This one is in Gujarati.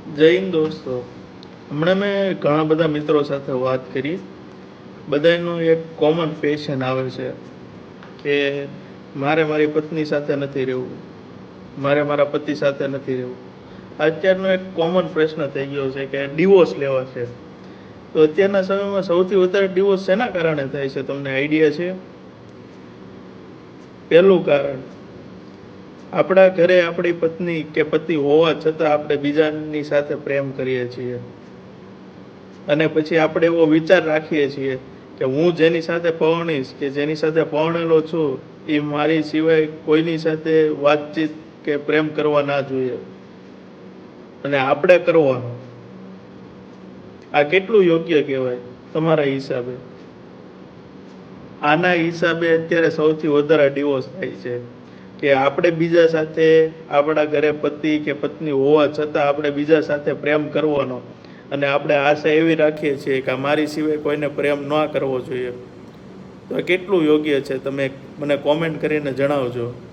જય હિન્દ દોસ્તો. હમણાં મેં ઘણા બધા મિત્રો સાથે વાત કરી. બધાનું એક કોમન પેશન આવે છે કે મારે મારી પત્ની સાથે નથી રહેવું, મારે મારા પતિ સાથે નથી રહેવું. અત્યારનો એક કોમન પ્રશ્ન થઈ ગયો છે કે ડિવોર્સ લેવા છે. તો અત્યારના સમયમાં સૌથી વધારે ડિવોર્સ શેના કારણે થાય છે, તમને આઈડિયા છે? પહેલું કારણ, આપણા ઘરે આપણી પત્ની કે પતિ હોવા છતાં આપણે બીજાની સાથે પ્રેમ કરીએ છીએ અને પછી આપણે એવો વિચાર રાખીએ છીએ કે હું જેની સાથે પરણીશ કે જેની સાથે પરણેલો છું એ મારી સિવાય કોઈની સાથે વાતચીત કે પ્રેમ કરવા ના જોઈએ અને આપણે કરવાનો. આ કેટલું યોગ્ય કહેવાય તમારા હિસાબે? આના હિસાબે અત્યારે સૌથી વધારે ડિવોર્સ થાય છે કે આપણે બીજા સાથે, આપણા ઘરે પતિ કે પત્ની હોવા છતાં આપણે બીજા સાથે પ્રેમ કરવાનો અને આપણે આશા એવી રાખીએ છીએ કે મારી સિવાય કોઈને પ્રેમ ન કરવો જોઈએ. તો કેટલું યોગ્ય છે તમે મને કોમેન્ટ કરીને જણાવજો.